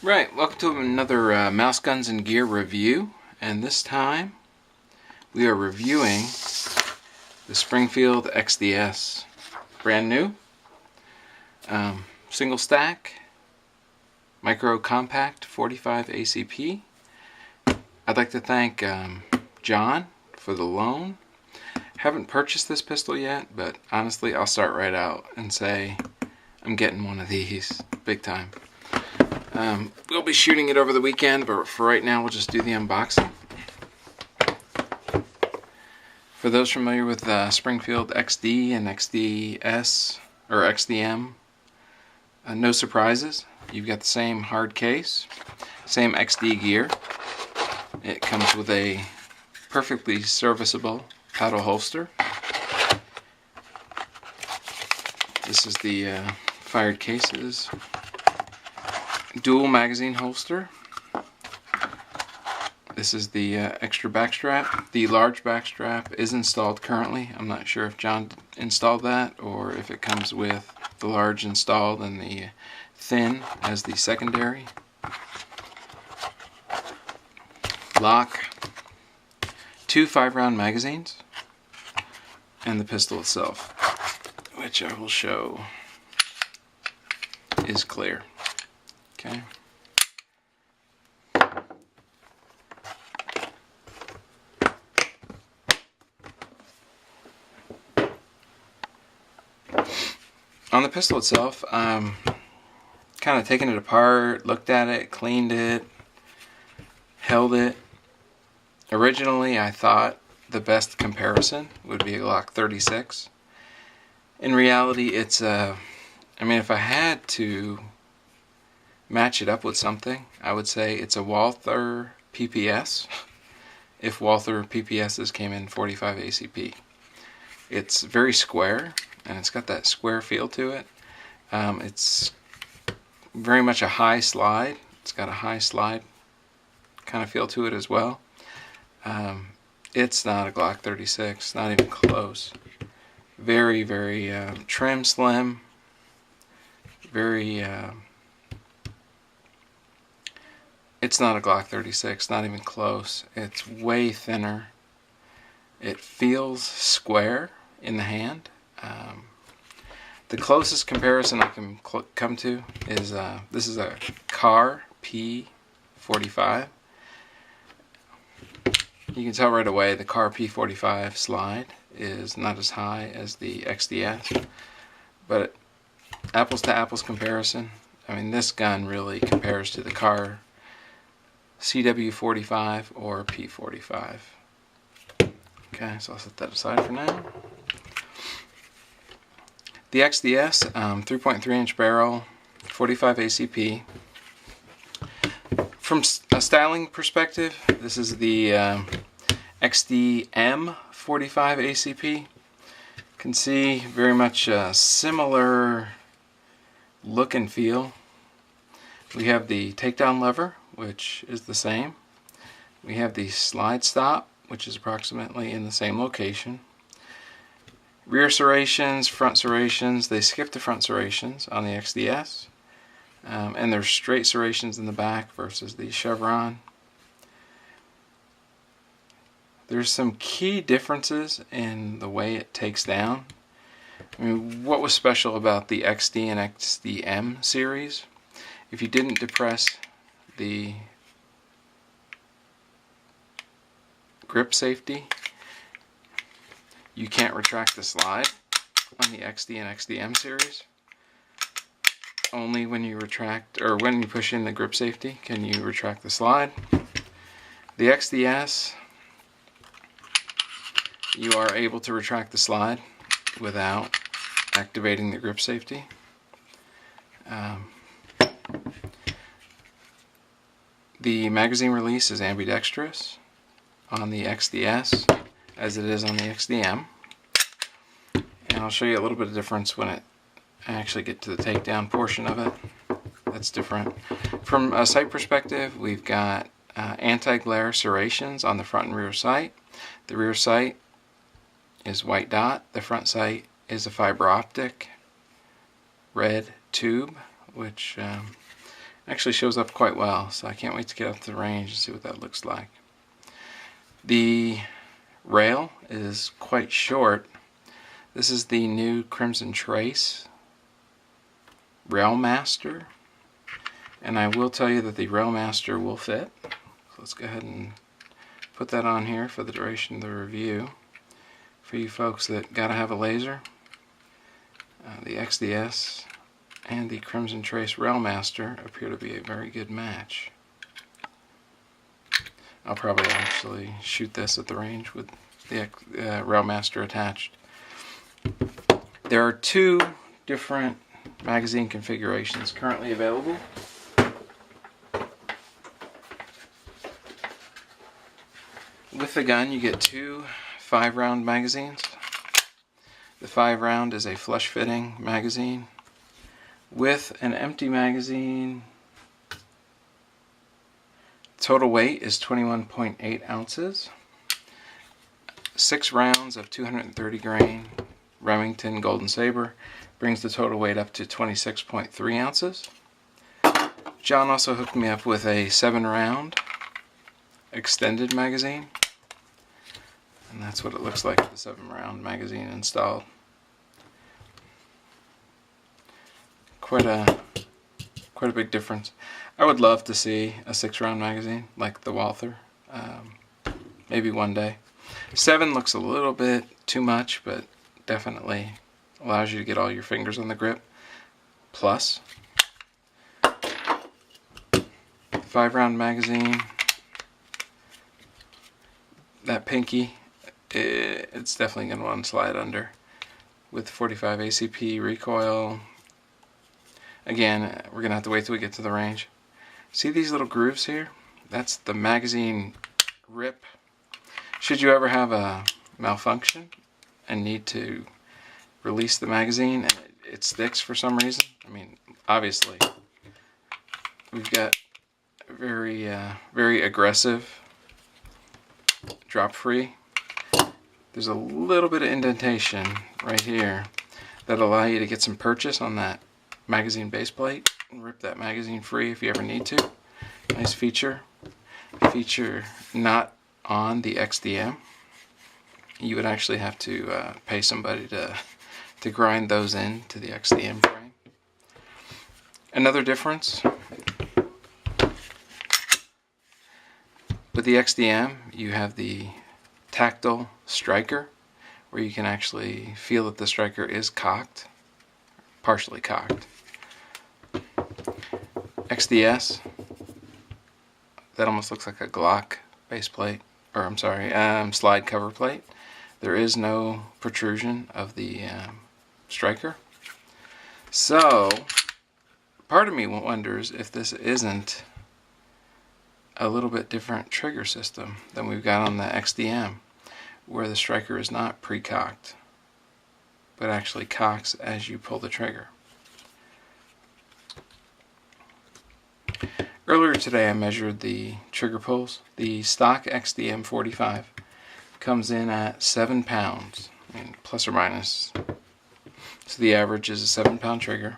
Right, welcome to another Mouse Guns and Gear review, and this time we are reviewing the Springfield XDs, brand new, single stack, micro compact 45 ACP. I'd like to thank John for the loan. Haven't purchased this pistol yet, but honestly I'll start right out and say I'm getting one of these big time. We'll be shooting it over the weekend, but for right now we'll just do the unboxing. For those familiar with Springfield XD and XDS or XDM, no surprises. You've got the same hard case, same XD gear. It comes with a perfectly serviceable paddle holster. This is the fired cases. Dual magazine holster. This is the extra backstrap. The large backstrap is installed currently. I'm not sure if John installed that or if it comes with the large installed and the thin as the secondary. Lock. 2 5-round magazines. And the pistol itself, which I will show is clear. Okay. On the pistol itself, kind of taken it apart, looked at it, cleaned it, held it. Originally, I thought the best comparison would be a Glock 36. In reality, it's I mean, if I had to match it up with something, I would say it's a Walther PPS, if Walther PPSs came in 45 ACP. It's very square, and it's got that square feel to it. It's very much a high slide. It's got a high slide kind of feel to it as well. It's not a Glock 36, not even close. Very, very trim, slim, very... It's not a Glock 36, not even close. It's way thinner. It feels square in the hand. The closest comparison I can come to is this is a Car P45. You can tell right away the Car P45 slide is not as high as the XDS, but apples to apples comparison, I mean, this gun really compares to the Car CW45 or P45. Okay, so I'll set that aside for now. The XDS, 3.3-inch barrel, 45 ACP. From a styling perspective, this is the XDM 45 ACP. You can see very much a similar look and feel. We have the takedown lever, which is the same. We have the slide stop, which is approximately in the same location. Rear serrations, front serrations, they skip the front serrations on the XDS. And there's straight serrations in the back versus the chevron. There's some key differences in the way it takes down. I mean, what was special about the XD and XDM series? If you didn't depress the grip safety, you can't retract the slide on the XD and XDM series. Only when you retract, or when you push in the grip safety, can you retract the slide. The XDS, you are able to retract the slide without activating the grip safety. The magazine release is ambidextrous on the XDS as it is on the XDM, and I'll show you a little bit of difference when I actually get to the takedown portion of it. That's different. From a sight perspective, we've got anti-glare serrations on the front and rear sight. The rear sight is white dot. The front sight is a fiber optic red tube, which Actually shows up quite well, so I can't wait to get out to the range and see what that looks like. The rail is quite short. This is the new Crimson Trace Railmaster, and I will tell you that the Railmaster will fit. So let's go ahead and put that on here for the duration of the review. For you folks that gotta have a laser, the XDS and the Crimson Trace Railmaster appear to be a very good match. I'll probably actually shoot this at the range with the Railmaster attached. There are two different magazine configurations currently available. With the gun you get two 5-round magazines. The 5-round is a flush fitting magazine with an empty magazine. Total weight is 21.8 ounces. 6 rounds of 230 grain Remington Golden Saber brings the total weight up to 26.3 ounces. John also hooked me up with a 7-round extended magazine, and that's what it looks like with the 7-round magazine installed. Quite a big difference. I would love to see a 6-round magazine like the Walther, maybe one day. 7 looks a little bit too much, but definitely allows you to get all your fingers on the grip. Plus, 5-round magazine, that pinky, it's definitely going to want to slide under with 45 ACP recoil. Again, we're going to have to wait till we get to the range. See these little grooves here? That's the magazine rip. Should you ever have a malfunction and need to release the magazine and it sticks for some reason, I mean, obviously, we've got very aggressive drop free. There's a little bit of indentation right here that allow you to get some purchase on that magazine base plate and rip that magazine free if you ever need to. Nice feature not on the XDM. You would actually have to pay somebody to grind those into the XDM frame. Another difference with the XDM, you have the tactile striker, where you can actually feel that the striker is cocked, partially cocked. XDS, that almost looks like a Glock base plate, or I'm sorry, slide cover plate. There is no protrusion of the striker. So, part of me wonders if this isn't a little bit different trigger system than we've got on the XDM, where the striker is not pre-cocked, but actually cocks as you pull the trigger. Earlier today I measured the trigger pulls. The stock XDM 45 comes in at 7 pounds, I mean, plus or minus. So the average is a 7-pound trigger.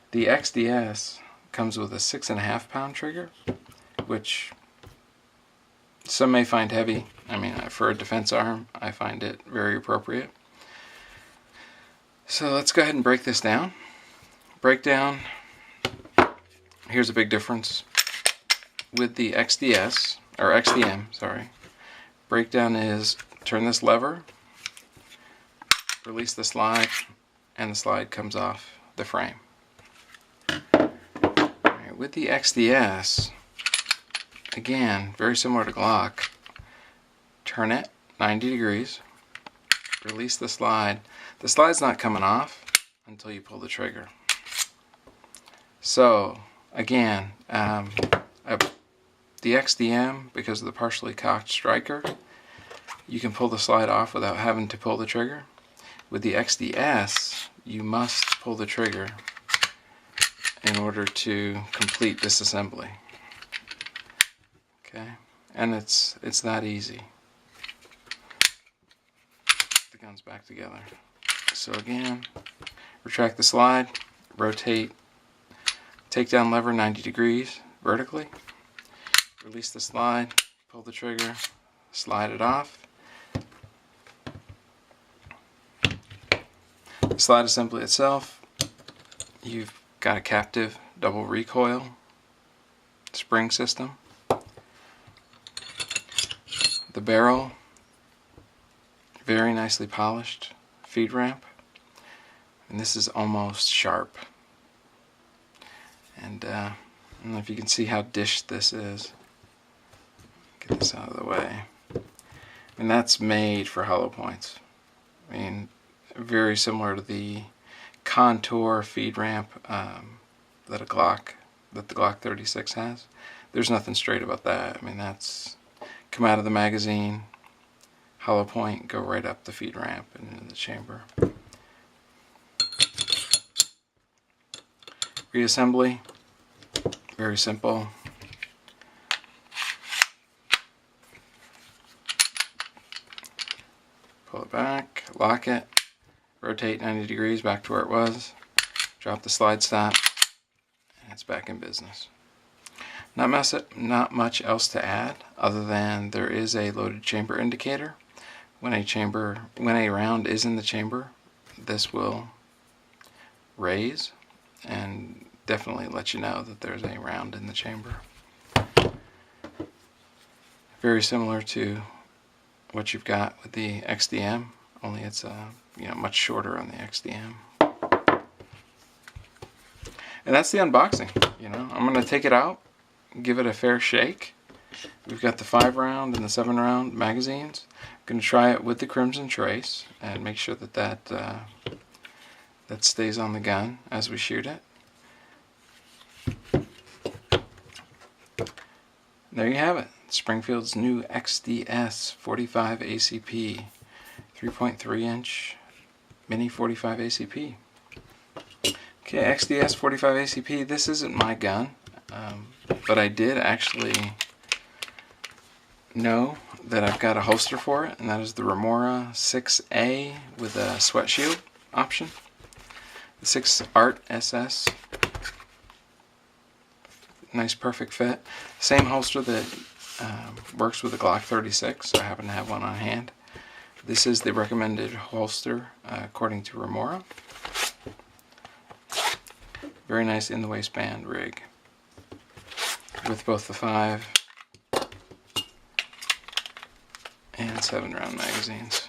The XDS comes with a 6.5-pound trigger, which some may find heavy. I mean, for a defense arm, I find it very appropriate. So let's go ahead and break this down. Breakdown. Here's a big difference with the XDS, or XDM, sorry. Breakdown is turn this lever, release the slide, and the slide comes off the frame. Right, with the XDS, again, very similar to Glock, turn it 90 degrees, release the slide. The slide's not coming off until you pull the trigger. So, again, the XDM, because of the partially cocked striker, you can pull the slide off without having to pull the trigger. With the XDS, you must pull the trigger in order to complete disassembly. Okay, and it's that easy. The gun's back together. So again, retract the slide, rotate Takedown lever 90 degrees vertically. Release the slide, pull the trigger, slide it off. The slide assembly itself, you've got a captive double recoil spring system. The barrel, very nicely polished feed ramp, and this is almost sharp. And I don't know if you can see how dished this is. Get this out of the way. And that's made for hollow points. I mean, very similar to the contour feed ramp that the Glock 36 has. There's nothing straight about that. I mean, that's come out of the magazine, hollow point, go right up the feed ramp and into the chamber. Reassembly, very simple. Pull it back, lock it, rotate 90 degrees back to where it was, drop the slide stop, and it's back in business. Not much else to add other than there is a loaded chamber indicator. When a round is in the chamber, this will raise and definitely let you know that there's a round in the chamber. Very similar to what you've got with the XDM, only it's much shorter on the XDM. And that's the unboxing. I'm going to take it out, give it a fair shake. We've got the 5-round and the 7-round magazines. I'm going to try it with the Crimson Trace and make sure that stays on the gun as we shoot it. There you have it. Springfield's new XDS 45 ACP 3.3-inch mini 45 ACP. Okay, XDS 45 ACP. This isn't my gun, but I did actually know that I've got a holster for it, and that is the Remora 6A with a sweat shield option. The 6 Art SS. Nice, perfect fit. Same holster that works with the Glock 36, so I happen to have one on hand. This is the recommended holster according to Remora. Very nice in the waistband rig with both the 5 and 7-round magazines.